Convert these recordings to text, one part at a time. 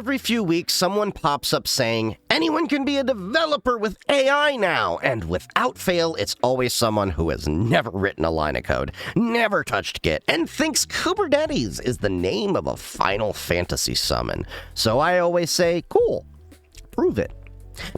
Every few weeks, someone pops up saying, anyone can be a developer with AI now, and without fail, it's always someone who has never written a line of code, never touched Git, and thinks Kubernetes is the name of a Final Fantasy summon. So I always say, cool, prove it.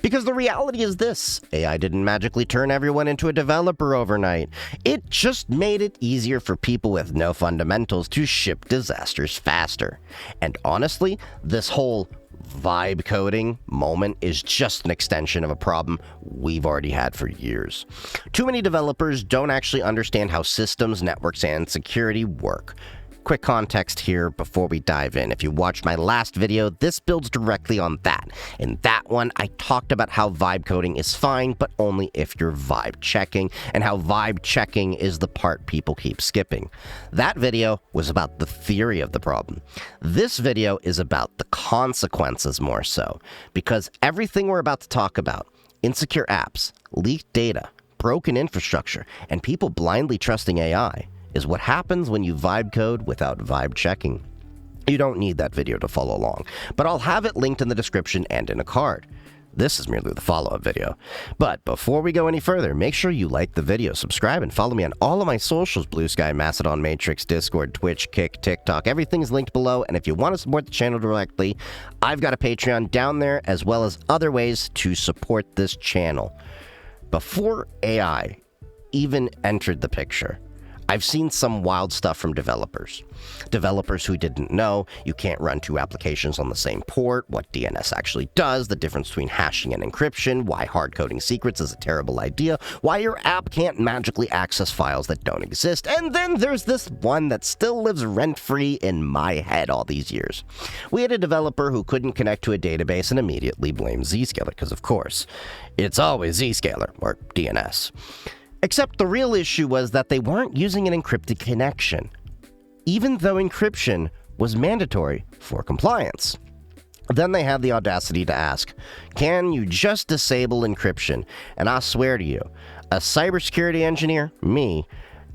Because the reality is this, AI didn't magically turn everyone into a developer overnight. It just made it easier for people with no fundamentals to ship disasters faster. And honestly, this whole vibe coding moment is just an extension of a problem we've already had for years. Too many developers don't actually understand how systems, networks, and security work. Quick context here before we dive in. If you watched my last video, this builds directly on that. In that one, I talked about how vibe coding is fine, but only if you're vibe checking, and how vibe checking is the part people keep skipping. That video was about the theory of the problem. This video is about the consequences more so, because everything we're about to talk about, insecure apps, leaked data, broken infrastructure, and people blindly trusting AI, is what happens when you vibe code without vibe checking. You don't need that video to follow along, but I'll have it linked in the description and in a card. This is merely the follow-up video. But before we go any further, make sure you like the video, subscribe, and follow me on all of my socials: Blue Sky, Mastodon, Matrix, Discord, Twitch, Kick, TikTok. Everything is linked below, and if you want to support the channel directly, I've got a Patreon down there, as well as other ways to support this channel. Before AI even entered the picture, I've seen some wild stuff from developers. Developers who didn't know you can't run two applications on the same port, what DNS actually does, the difference between hashing and encryption, why hard-coding secrets is a terrible idea, why your app can't magically access files that don't exist, and then there's this one that still lives rent-free in my head all these years. We had a developer who couldn't connect to a database and immediately blamed Zscaler, because of course, it's always Zscaler, or DNS. Except the real issue was that they weren't using an encrypted connection, even though encryption was mandatory for compliance. Then they had the audacity to ask, can you just disable encryption? And I swear to you, a cybersecurity engineer, me,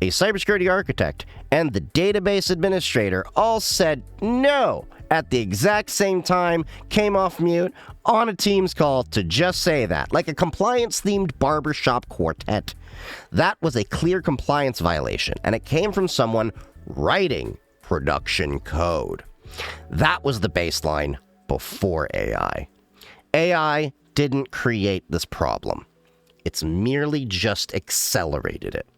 a cybersecurity architect, and the database administrator all said no at the exact same time, came off mute on a Teams call to just say that, like a compliance-themed barbershop quartet. That was a clear compliance violation, and it came from someone writing production code. That was the baseline before AI. AI didn't create this problem. It's merely just accelerated it.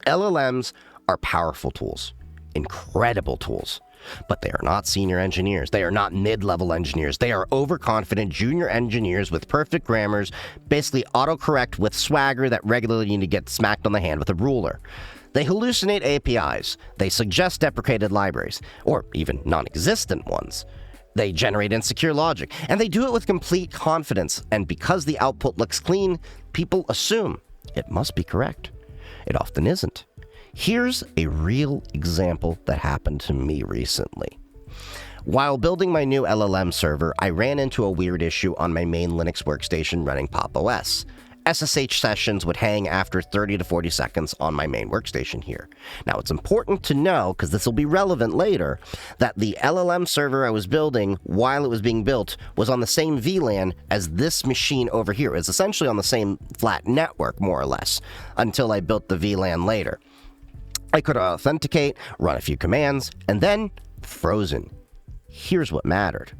LLMs are powerful tools, incredible tools, but they are not senior engineers. They are not mid-level engineers. They are overconfident junior engineers with perfect grammars, basically autocorrect with swagger that regularly need to get smacked on the hand with a ruler. They hallucinate APIs. They suggest deprecated libraries, or even non-existent ones. They generate insecure logic, and they do it with complete confidence, and because the output looks clean, people assume it must be correct. It often isn't. Here's a real example that happened to me recently. While building my new LLM server, I ran into a weird issue on my main Linux workstation running Pop! OS. SSH sessions would hang after 30 to 40 seconds on my main workstation here. Now, it's important to know, because this will be relevant later, that the LLM server I was building while it was being built was on the same VLAN as this machine over here. It's essentially on the same flat network, more or less, until I built the VLAN later. I could authenticate, run a few commands, and then frozen. Here's what mattered.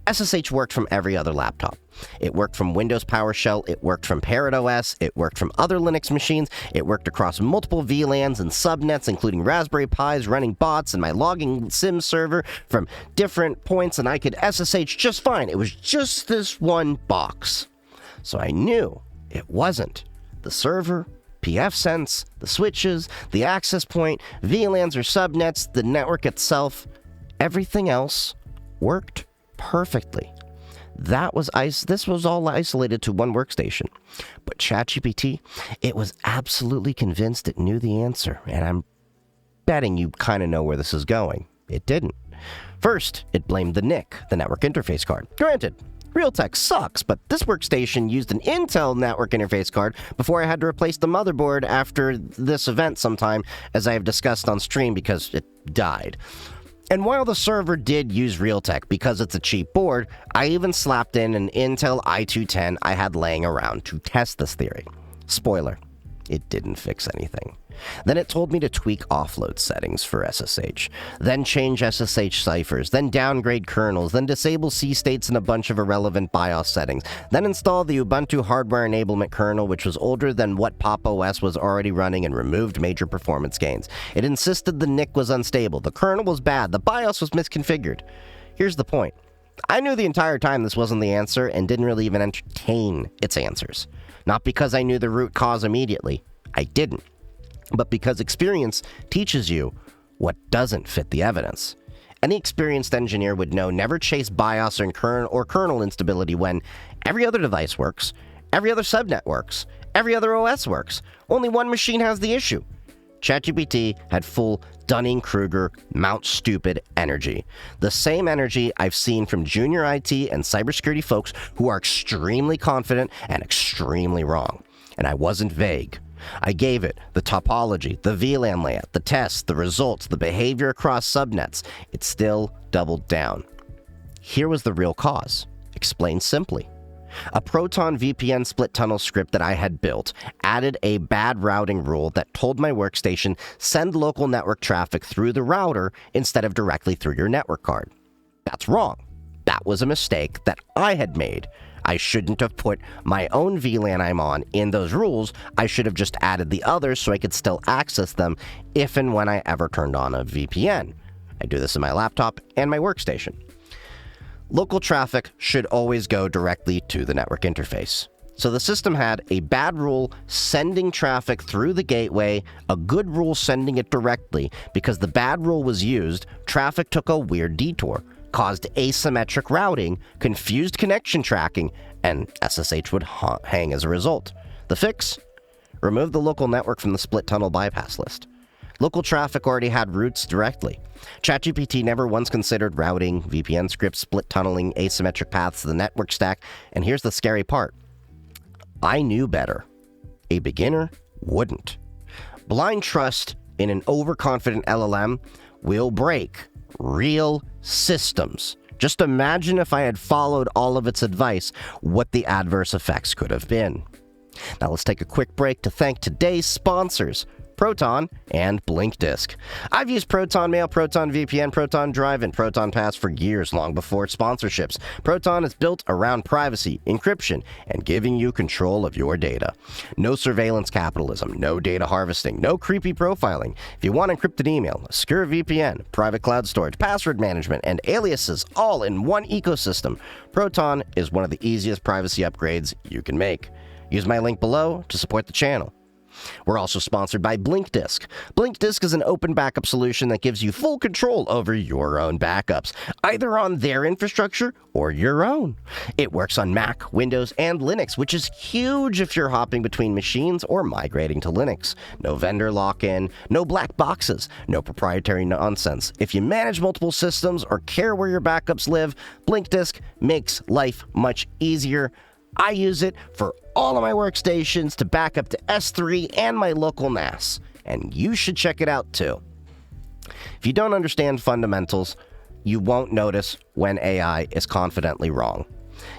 SSH worked from every other laptop. It worked from Windows PowerShell, it worked from Parrot OS, it worked from other Linux machines, it worked across multiple VLANs and subnets, including Raspberry Pis running bots and my logging sim server from different points, and I could SSH just fine. It was just this one box. So I knew it wasn't the server, pfSense, the switches, the access point, VLANs or subnets, the network itself. Everything else worked perfectly. This was all isolated to one workstation. But ChatGPT, it was absolutely convinced it knew the answer, and I'm betting you kind of know where this is going. It didn't. First, it blamed the NIC, the network interface card. Granted, Realtek sucks, but this workstation used an Intel network interface card before I had to replace the motherboard after this event sometime, as I have discussed on stream because it died. And while the server did use Realtek because it's a cheap board, I even slapped in an Intel i210 I had laying around to test this theory. Spoiler, it didn't fix anything. Then it told me to tweak offload settings for SSH, then change SSH ciphers, then downgrade kernels, then disable C states and a bunch of irrelevant BIOS settings, then install the Ubuntu hardware enablement kernel, which was older than what Pop! OS was already running, and removed major performance gains. It insisted the NIC was unstable, the kernel was bad, the BIOS was misconfigured. Here's the point. I knew the entire time this wasn't the answer and didn't really even entertain its answers. Not because I knew the root cause immediately. I didn't. But because experience teaches you what doesn't fit the evidence. Any experienced engineer would know never chase BIOS or kernel instability when every other device works, every other subnet works, every other OS works. Only one machine has the issue. ChatGPT had full Dunning-Kruger, Mount Stupid energy. The same energy I've seen from junior IT and cybersecurity folks who are extremely confident and extremely wrong. And I wasn't vague. I gave it the topology, the VLAN layout, the tests, the results, the behavior across subnets. It still doubled down. Here was the real cause. Explained simply. A Proton VPN split tunnel script that I had built added a bad routing rule that told my workstation send local network traffic through the router instead of directly through your network card. That's wrong. That was a mistake that I had made. I shouldn't have put my own VLAN I'm on in those rules. I should have just added the others so I could still access them if and when I ever turned on a VPN. I do this in my laptop and my workstation. Local traffic should always go directly to the network interface. So the system had a bad rule sending traffic through the gateway, a good rule sending it directly. Because the bad rule was used, traffic took a weird detour, caused asymmetric routing, confused connection tracking, and SSH would hang as a result. The fix? Remove the local network from the split tunnel bypass list. Local traffic already had routes directly. ChatGPT never once considered routing, VPN scripts, split tunneling, asymmetric paths to the network stack, and here's the scary part. I knew better. A beginner wouldn't. Blind trust in an overconfident LLM will break real systems. Just imagine if I had followed all of its advice, what the adverse effects could have been. Now let's take a quick break to thank today's sponsors, Proton and BlinkDisk. I've used Proton Mail, Proton VPN, Proton Drive, and Proton Pass for years, long before sponsorships. Proton is built around privacy, encryption, and giving you control of your data. No surveillance capitalism, no data harvesting, no creepy profiling. If you want encrypted email, a secure VPN, private cloud storage, password management, and aliases all in one ecosystem, Proton is one of the easiest privacy upgrades you can make. Use my link below to support the channel. We're also sponsored by BlinkDisk. BlinkDisk is an open backup solution that gives you full control over your own backups, either on their infrastructure or your own. It works on Mac, Windows, and Linux, which is huge if you're hopping between machines or migrating to Linux. No vendor lock-in, no black boxes, no proprietary nonsense. If you manage multiple systems or care where your backups live, BlinkDisk makes life much easier. I use it for all of my workstations to back up to S3 and my local NAS, and you should check it out too. If you don't understand fundamentals, you won't notice when AI is confidently wrong.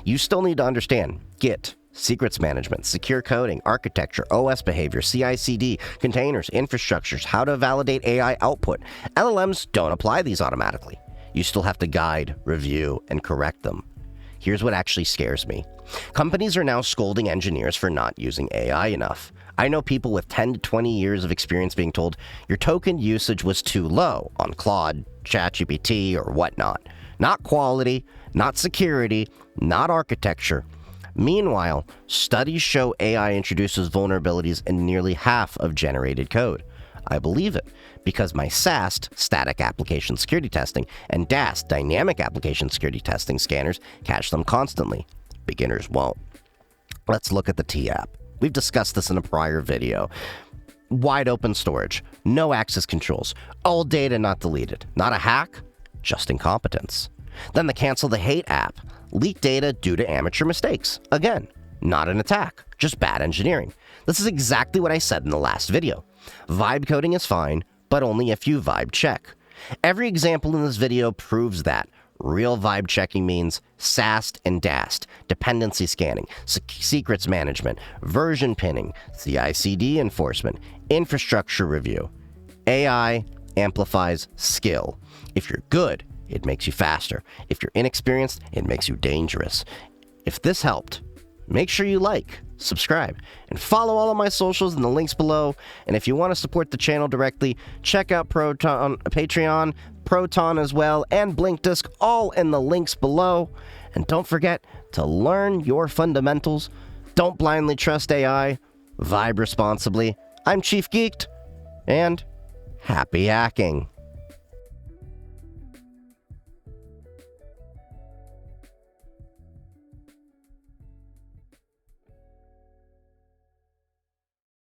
You still need to understand Git, secrets management, secure coding, architecture, OS behavior, CI/CD, containers, infrastructures, how to validate AI output. LLMs don't apply these automatically. You still have to guide, review, and correct them. Here's what actually scares me. Companies are now scolding engineers for not using AI enough. I know people with 10 to 20 years of experience being told your token usage was too low on Claude, ChatGPT, or whatnot. Not quality, not security, not architecture. Meanwhile, studies show AI introduces vulnerabilities in nearly half of generated code. I believe it because my SAST, static application security testing, and DAST, dynamic application security testing scanners catch them constantly. Beginners won't. Let's look at the TAP. We've discussed this in a prior video. Wide open storage, no access controls, all data not deleted. Not a hack, just incompetence. Then the cancel the hate app, leaked data due to amateur mistakes. Again, not an attack, just bad engineering. This is exactly what I said in the last video. Vibe coding is fine, but only if you vibe check. Every example in this video proves that. Real vibe checking means SAST and DAST, dependency scanning, secrets management, version pinning, CI/CD enforcement, infrastructure review. AI amplifies skill. If you're good, it makes you faster. If you're inexperienced, it makes you dangerous. If this helped, make sure you like, subscribe, and follow all of my socials in the links below. And if you want to support the channel directly, check out Proton, Patreon, Proton as well, and BlinkDisk, all in the links below. And don't forget to learn your fundamentals. Don't blindly trust AI. Vibe responsibly. I'm Chief Geeked, and happy hacking.